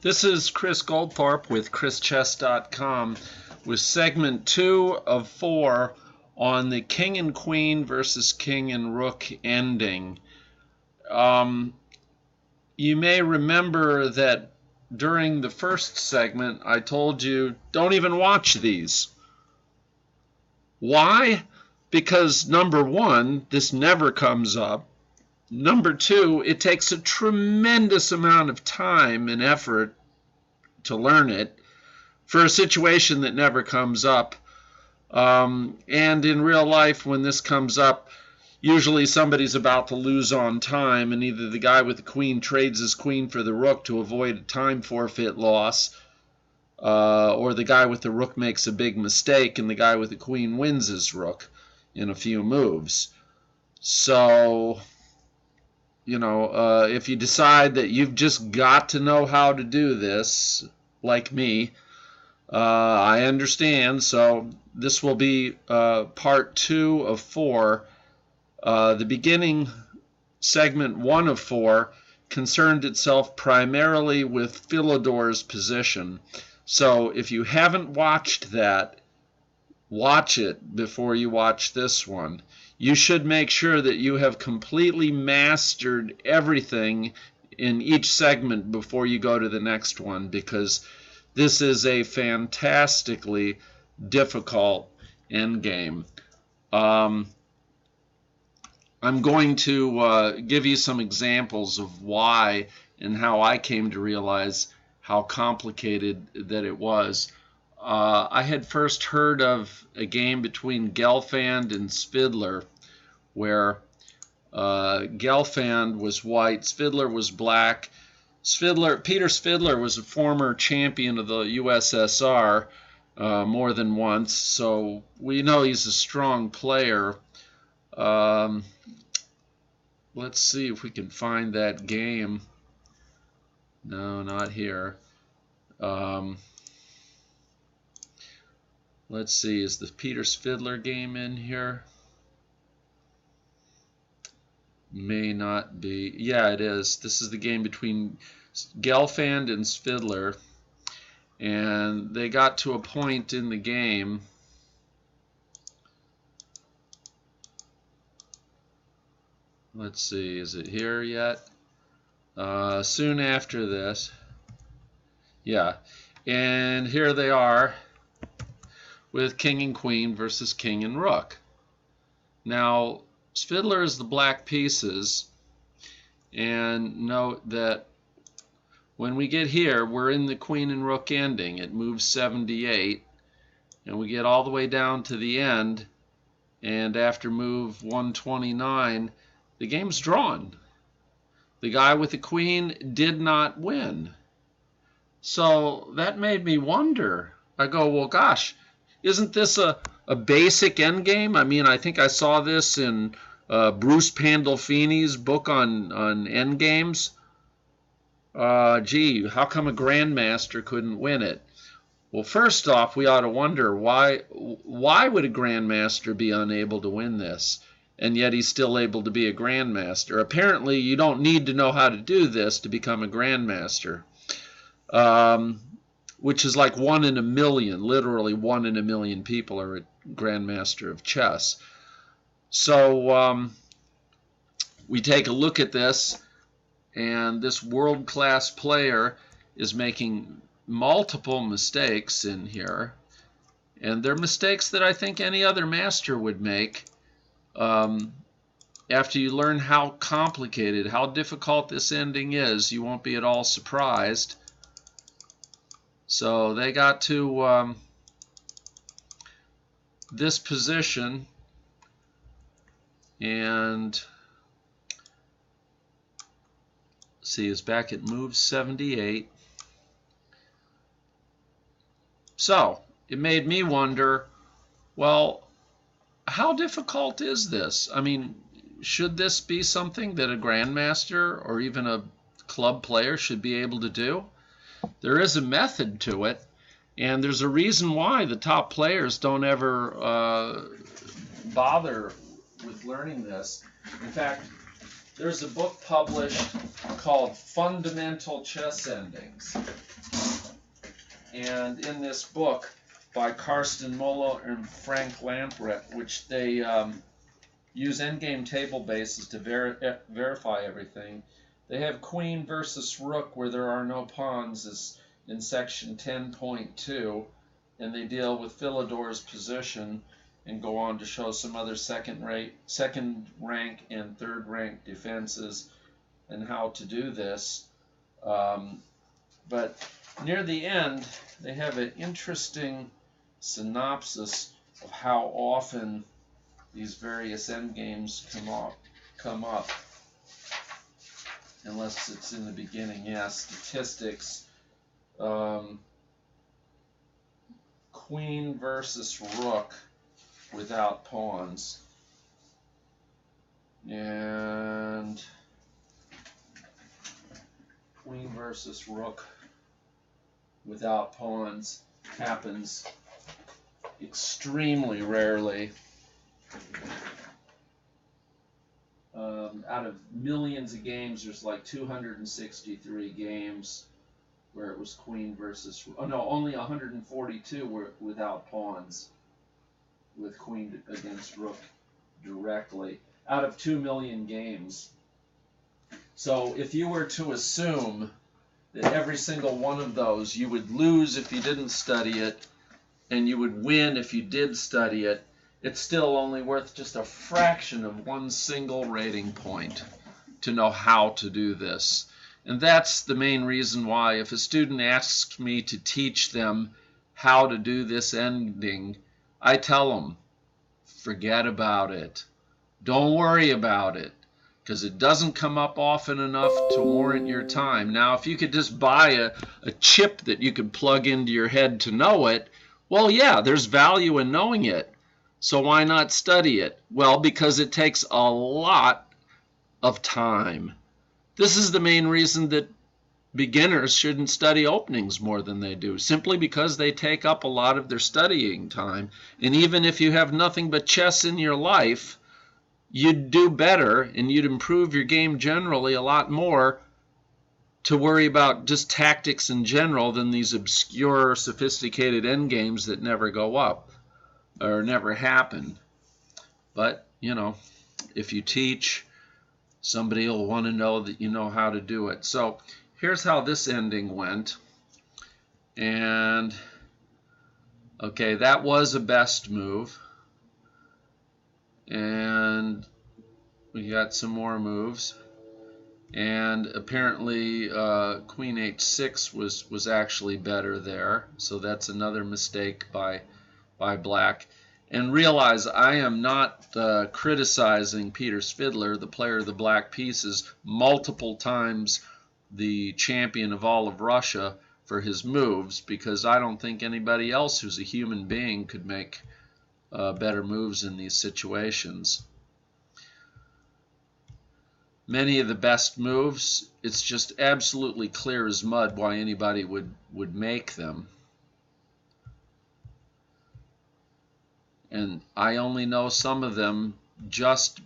This is Chris Goldthorpe with ChrisChess.com with segment 2 of 4 on the King and Queen versus King and Rook ending. You may remember that during the first segment I told you don't even watch these. Why? Because number one, this never comes up. Number two, it takes a tremendous amount of time and effort to learn it for a situation that never comes up. And in real life, when this comes up, usually somebody's about to lose on time, and either the guy with the queen trades his queen for the rook to avoid a time forfeit loss, or the guy with the rook makes a big mistake and the guy with the queen wins his rook in a few moves. So, if you decide that you've just got to know how to do this, like me, I understand. So this will be part 2 of 4. The beginning segment 1 of 4 concerned itself primarily with Philidor's position. So if you haven't watched that, watch it before you watch this one. You should make sure that you have completely mastered everything in each segment before you go to the next one, because this is a fantastically difficult endgame. I'm going to give you some examples of why and how I came to realize how complicated that it was. I had first heard of a game between Gelfand and Svidler, where Gelfand was white, Svidler was black. Peter Svidler was a former champion of the USSR more than once, so we know he's a strong player. Let's see if we can find that game. No, not here. Let's see, is the Peter Svidler game in here? May not be. Yeah, it is. This is the game between Gelfand and Svidler, and they got to a point in the game let's see, is it here yet? Soon after this. Yeah, and here they are with King and Queen versus King and Rook. Now, Svidler is the black pieces, and note that when we get here, we're in the Queen and Rook ending. It moves 78, and we get all the way down to the end, and after move 129, the game's drawn. The guy with the queen did not win. So that made me wonder. I go, well, gosh, isn't this a basic endgame? I mean, I think I saw this in Bruce Pandolfini's book on endgames. Gee, how come a grandmaster couldn't win it? Well, first off, we ought to wonder why would a grandmaster be unable to win this, and yet he's still able to be a grandmaster? Apparently, you don't need to know how to do this to become a grandmaster, which is like 1 in a million. Literally 1 in a million people are a grandmaster of chess. So we take a look at this, and this world-class player is making multiple mistakes in here, and they're mistakes that I think any other master would make. After you learn how complicated, how difficult this ending is, you won't be at all surprised. So they got to this position, and see, is back at move 78. So it made me wonder, well, how difficult is this? I mean, should this be something that a grandmaster or even a club player should be able to do? There is a method to it, and there's a reason why the top players don't ever bother with learning this. In fact, There's a book published called Fundamental Chess Endings. And in this book by Karsten Muller and Frank Lamprecht, which they use endgame table bases to verify everything, they have queen versus rook where there are no pawns is in section 10.2, and they deal with Philidor's position and go on to show some other second rank and third rank defenses and how to do this. But near the end, they have an interesting synopsis of how often these various endgames come up. Unless it's in the beginning, yeah, statistics. Queen versus rook without pawns. And queen versus rook without pawns happens extremely rarely. Out of millions of games, there's like 263 games where it was queen versus, oh no, only 142 were without pawns, with queen against rook directly, out of 2 million games. So if you were to assume that every single one of those you would lose if you didn't study it, and you would win if you did study it, it's still only worth just a fraction of one single rating point to know how to do this. And that's the main reason why if a student asks me to teach them how to do this ending, I tell them, forget about it. Don't worry about it, because it doesn't come up often enough to warrant your time. Now, if you could just buy a chip that you could plug into your head to know it, well, yeah, there's value in knowing it. So why not study it? Well, because it takes a lot of time. This is the main reason that beginners shouldn't study openings more than they do, simply because they take up a lot of their studying time. And even if you have nothing but chess in your life, you'd do better and you'd improve your game generally a lot more to worry about just tactics in general than these obscure, sophisticated endgames that never go up or never happen. But, you know, if you teach, somebody will want to know that you know how to do it. So here's how this ending went. And, okay, that was a best move. And we got some more moves. And apparently queen h6 was actually better there. So that's another mistake by black. And realize I am not criticizing Peter Svidler, the player of the black pieces, multiple times the champion of all of Russia, for his moves, because I don't think anybody else who's a human being could make better moves in these situations. Many of the best moves, it's just absolutely clear as mud why anybody would make them. And I only know some of them just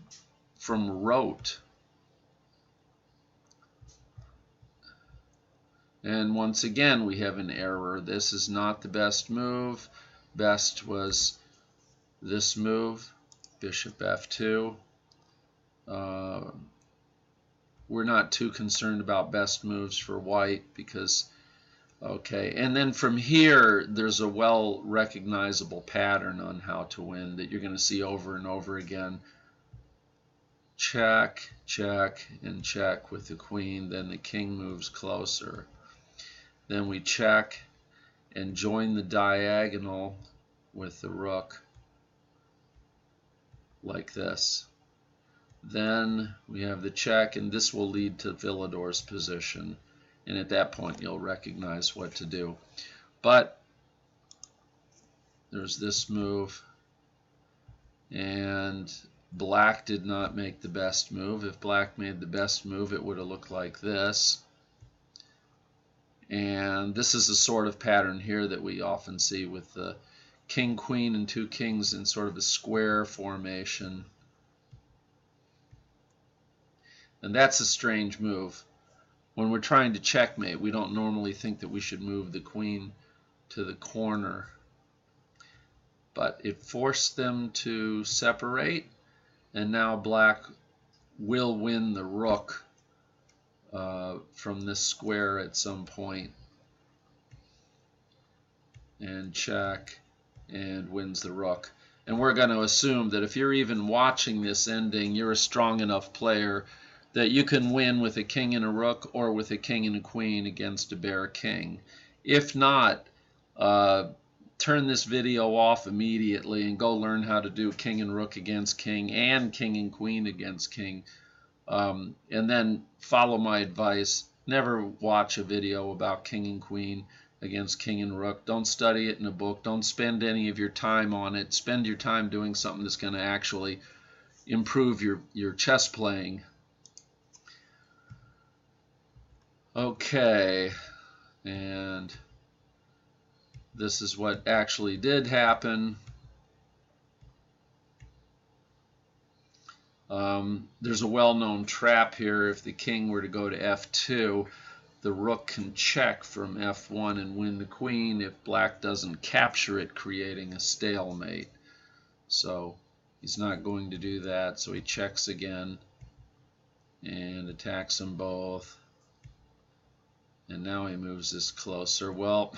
from rote. And once again, we have an error. This is not the best move. Best was this move, bishop f2. We're not too concerned about best moves for white because, okay, and then from here there's a well recognizable pattern on how to win that you're going to see over and over again. Check, check, and check with the queen, then the king moves closer. Then we check and join the diagonal with the rook like this. Then we have the check, and this will lead to Philidor's position. And at that point, you'll recognize what to do. But there's this move, and black did not make the best move. If black made the best move, it would have looked like this. And this is a sort of pattern here that we often see with the king, queen, and two kings in sort of a square formation. And that's a strange move. When we're trying to checkmate, we don't normally think that we should move the queen to the corner. But it forced them to separate, and now black will win the rook from this square at some point, and check, and wins the rook. And we're going to assume that if you're even watching this ending, you're a strong enough player that you can win with a king and a rook or with a king and a queen against a bare king. If not, turn this video off immediately and go learn how to do king and rook against king and king and queen against king. And then follow my advice. Never watch a video about king and queen against king and rook. Don't study it in a book. Don't spend any of your time on it. Spend your time doing something that's going to actually improve your chess playing. Okay, and this is what actually did happen. There's a well-known trap here. If the king were to go to f2, the rook can check from f1 and win the queen if black doesn't capture it, creating a stalemate. So he's not going to do that, so he checks again and attacks them both. And now he moves this closer. Well,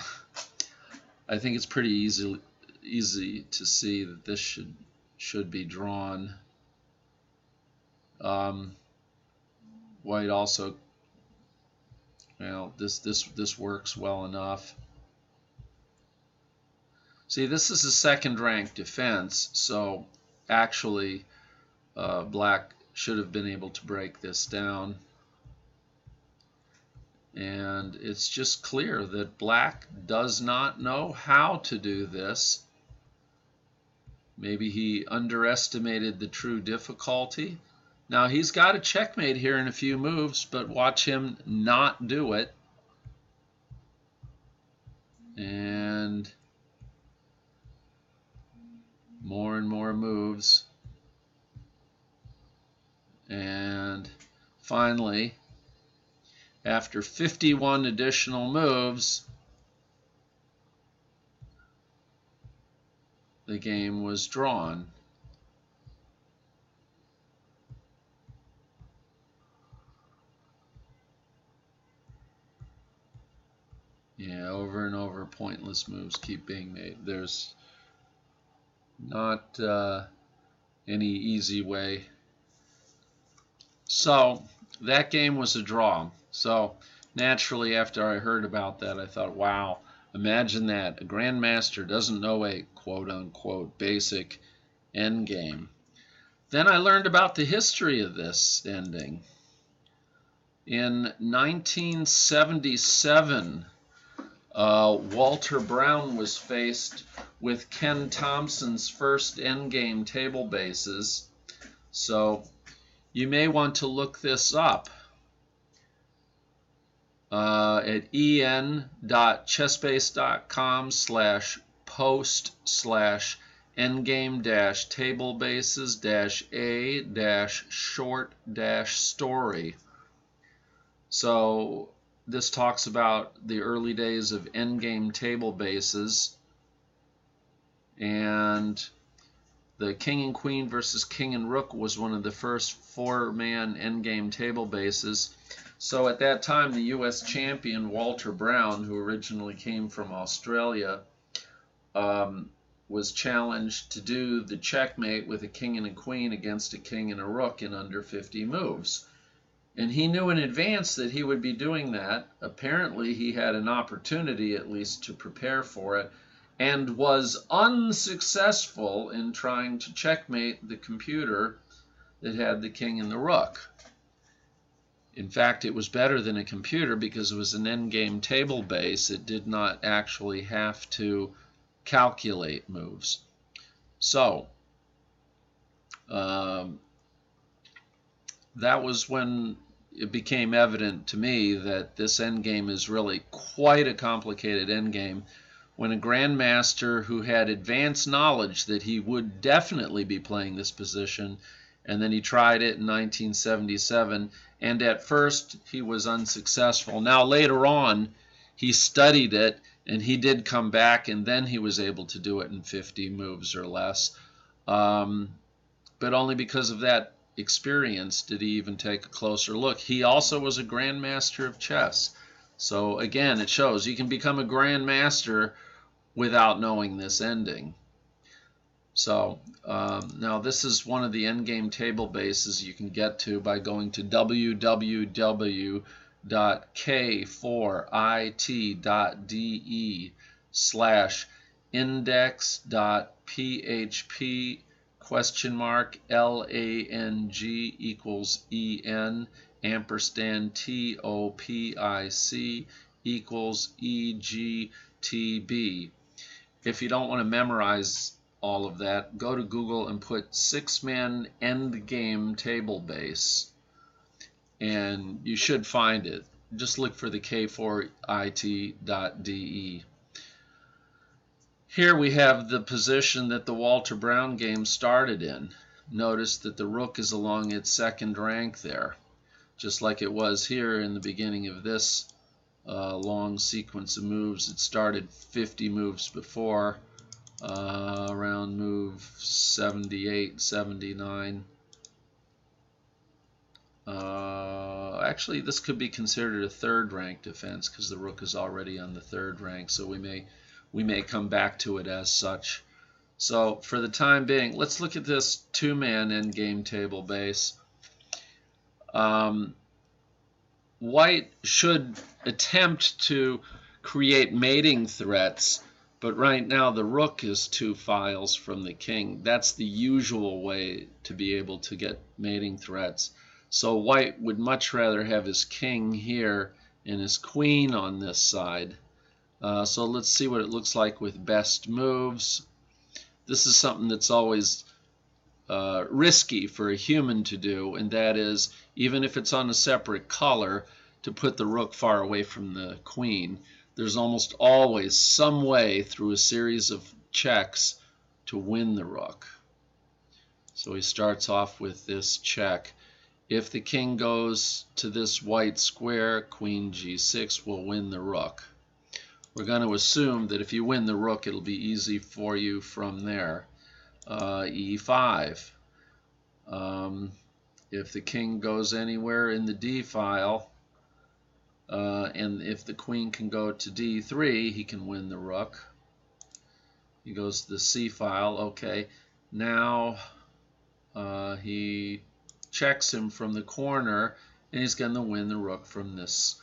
I think it's pretty easy to see that this should be drawn. White also, well, this works well enough. See, this is a second-rank defense, so actually black should have been able to break this down. And it's just clear that black does not know how to do this. Maybe he underestimated the true difficulty. Now he's got a checkmate here in a few moves, but watch him not do it. And more moves. And finally, after 51 additional moves, the game was drawn. Yeah, over and over, pointless moves keep being made. There's not any easy way. So that game was a draw. So naturally, after I heard about that, I thought, wow, imagine that. A grandmaster doesn't know a quote-unquote basic endgame. Then I learned about the history of this ending. In 1977, Walter Brown was faced with Ken Thompson's first endgame table bases. So you may want to look this up at en.chessbase.com/post/endgame-tablebases-a-short-story. So this talks about the early days of endgame table bases, and the king and queen versus king and rook was one of the first four-man endgame table bases. So at that time, the U.S. champion Walter Brown, who originally came from Australia, was challenged to do the checkmate with a king and a queen against a king and a rook in under 50 moves. And he knew in advance that he would be doing that. Apparently, he had an opportunity at least to prepare for it, and was unsuccessful in trying to checkmate the computer that had the king and the rook. In fact, it was better than a computer because it was an endgame table base. It did not actually have to calculate moves. So that was when it became evident to me that this endgame is really quite a complicated endgame. When a grandmaster who had advanced knowledge that he would definitely be playing this position and then he tried it in 1977, and at first he was unsuccessful. Now later on he studied it and he did come back, and then he was able to do it in 50 moves or less, but only because of that experience did he even take a closer look. He also was a grandmaster of chess, so again it shows you can become a grandmaster without knowing this ending. So now this is one of the endgame table bases you can get to by going to www.k4it.de/index.php $lang equals en ampersand topic equals egtb. If you don't want to memorize all of that, go to Google and put 6-man endgame table base, and you should find it. Just look for the k4it.de. Here we have the position that the Walter Brown game started in. Notice that the rook is along its second rank there, just like it was here in the beginning of this long sequence of moves. It started 50 moves before, around move 78, 79. Actually, this could be considered a third rank defense because the rook is already on the third rank, so we may come back to it as such. So for the time being, let's look at this 2-man endgame table base. White should attempt to create mating threats, but right now the rook is 2 files from the king. That's the usual way to be able to get mating threats. So white would much rather have his king here and his queen on this side. So let's see what it looks like with best moves. This is something that's always risky for a human to do, and that is, even if it's on a separate color, to put the rook far away from the queen. There's almost always some way through a series of checks to win the rook. So he starts off with this check. If the king goes to this white square, queen g6 will win the rook. We're going to assume that if you win the rook, it'll be easy for you from there. E5. If the king goes anywhere in the d file, and if the queen can go to d3, he can win the rook. He goes to the c file. Okay, now he checks him from the corner, and he's going to win the rook from this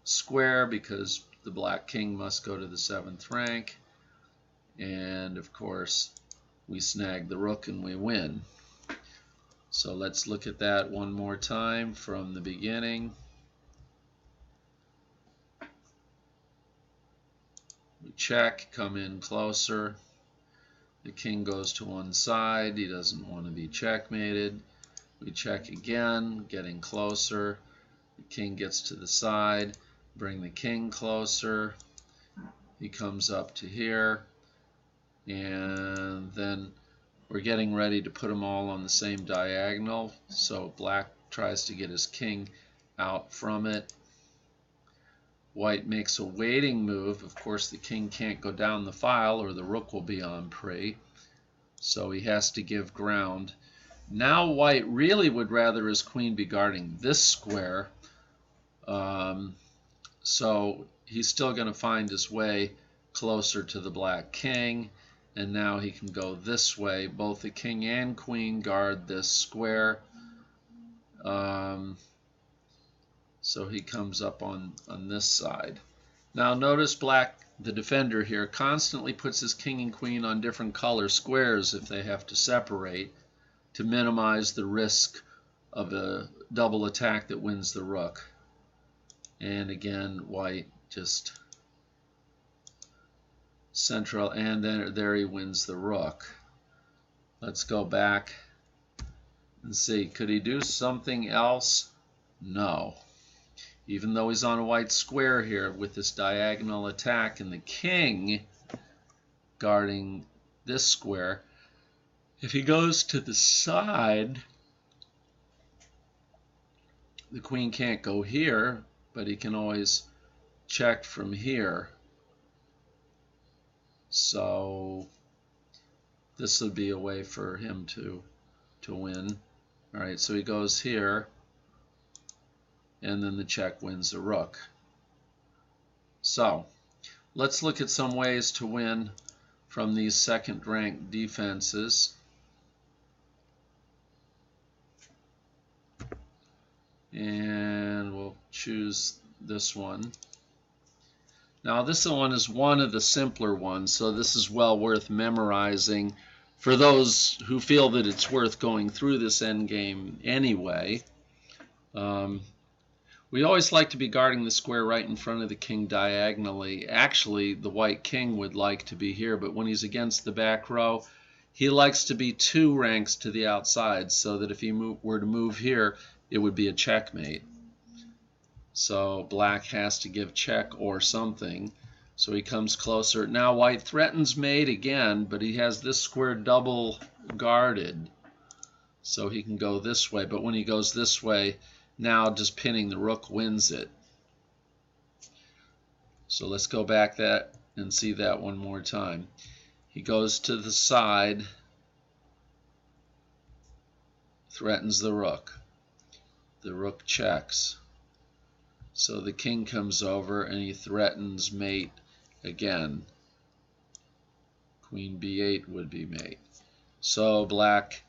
square because the black king must go to the 7th rank. And of course, we snag the rook and we win. So let's look at that one more time from the beginning. We check, come in closer. The king goes to one side. He doesn't want to be checkmated. We check again, getting closer. The king gets to the side. Bring the king closer. He comes up to here. And then we're getting ready to put them all on the same diagonal. So black tries to get his king out from it. White makes a waiting move. Of course, the king can't go down the file or the rook will be on prey. So he has to give ground. Now white really would rather his queen be guarding this square. So he's still going to find his way closer to the black king. And now he can go this way. Both the king and queen guard this square. So he comes up on this side. Now notice black, the defender here, constantly puts his king and queen on different color squares if they have to separate to minimize the risk of a double attack that wins the rook. And again, white just central, and then there he wins the rook. Let's go back and see, could he do something else? No. Even though he's on a white square here with this diagonal attack and the king guarding this square, if he goes to the side, The queen can't go here, but he can always check from here. So this would be a way for him to win. All right, so he goes here, and then the check wins the rook. So let's look at some ways to win from these second-rank defenses. And we'll choose this one. Now this one is one of the simpler ones, so this is well worth memorizing for those who feel that it's worth going through this endgame anyway. We always like to be guarding the square right in front of the king diagonally. Actually, the white king would like to be here, but when he's against the back row, he likes to be 2 ranks to the outside, so that if he were to move here, it would be a checkmate. So black has to give check or something. So he comes closer. Now white threatens mate again, but he has this square double guarded. So he can go this way. But when he goes this way, now just pinning the rook wins it. So let's go back that and see that one more time. He goes to the side, threatens the rook. The rook checks. So the king comes over and he threatens mate again. Queen b8 would be mate. So black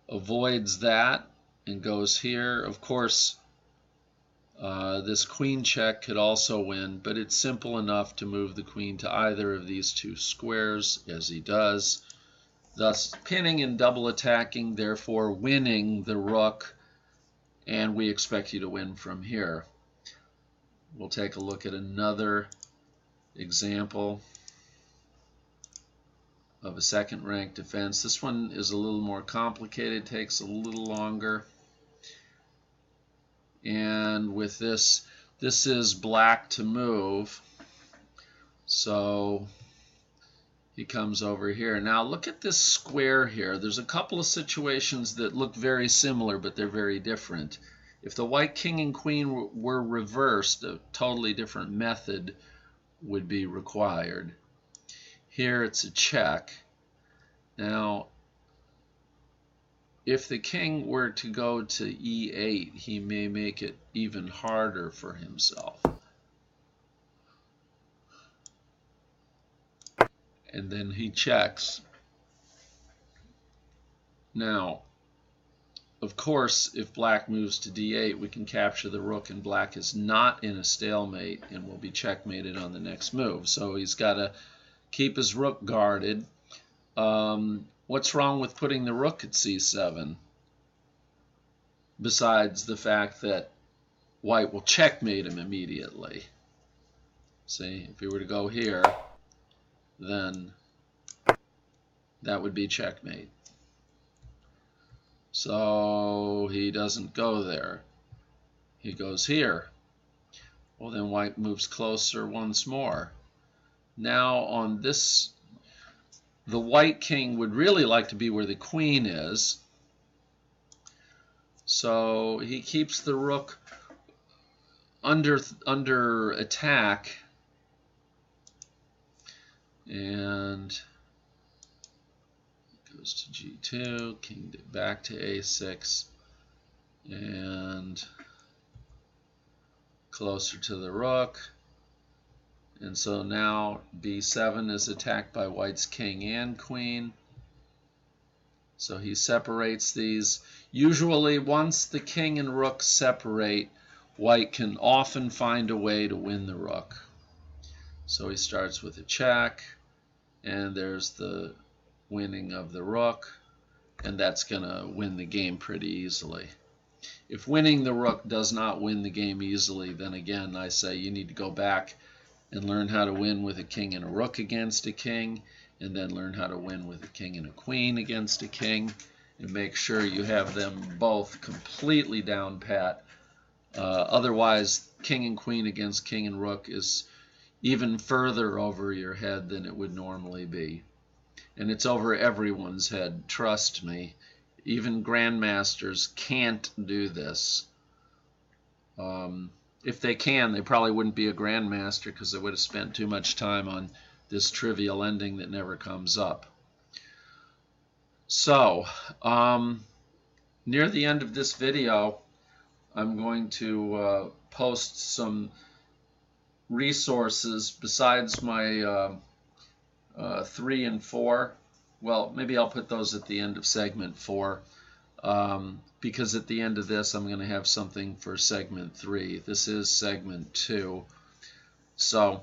avoids that and goes here. Of course, this queen check could also win, but it's simple enough to move the queen to either of these 2 squares, as he does, thus pinning and double attacking, therefore winning the rook, and we expect you to win from here. We'll take a look at another example of a second-rank defense. This one is a little more complicated, takes a little longer. And with this is black to move. So he comes over here. Now look at this square here. There's a couple of situations that look very similar, but they're very different. If the white king and queen were reversed, a totally different method would be required. Here it's a check. Now, if the king were to go to e8, he may make it even harder for himself. And then he checks. Now, of course, if black moves to d8, we can capture the rook, and black is not in a stalemate and will be checkmated on the next move. So he's got to keep his rook guarded. What's wrong with putting the rook at c7? Besides the fact that white will checkmate him immediately. See, if he were to go here, then that would be checkmate. So he doesn't go there. He goes here. Well, then white moves closer once more. Now on this, the white king would really like to be where the queen is. So he keeps the rook under attack, and goes to g2, king back to a6, and closer to the rook. And so now b7 is attacked by white's king and queen. So he separates these. Usually once the king and rook separate, white can often find a way to win the rook. So he starts with a check, and there's the winning of the rook, and that's going to win the game pretty easily. If winning the rook does not win the game easily, then again I say you need to go back and learn how to win with a king and a rook against a king, and then learn how to win with a king and a queen against a king, and make sure you have them both completely down pat. Otherwise, king and queen against king and rook is even further over your head than it would normally be. And it's over everyone's head, trust me. Even grandmasters can't do this. If they can, they probably wouldn't be a grandmaster because they would have spent too much time on this trivial ending that never comes up. So, near the end of this video, I'm going to post some resources besides my 3 and 4. Well, maybe I'll put those at the end of segment 4. Because at the end of this I'm going to have something for segment 3. This is segment 2. So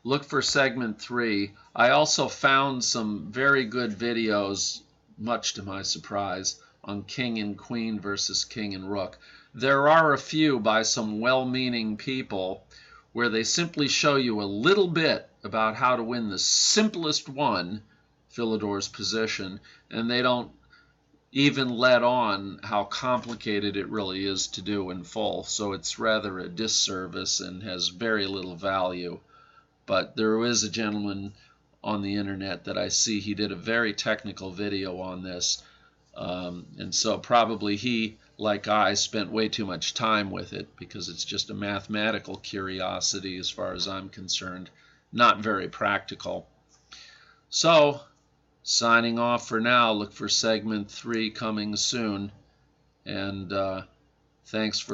look for segment 3. I also found some very good videos, much to my surprise, on king and queen versus king and rook. There are a few by some well-meaning people where they simply show you a little bit about how to win the simplest one, Philidor's position, and they don't even let on how complicated it really is to do in full. So it's rather a disservice and has very little value. But there is a gentleman on the internet that I see, he did a very technical video on this. And so probably he, like I, spent way too much time with it because it's just a mathematical curiosity as far as I'm concerned, not very practical. So, signing off for now. Look for segment 3 coming soon. And thanks for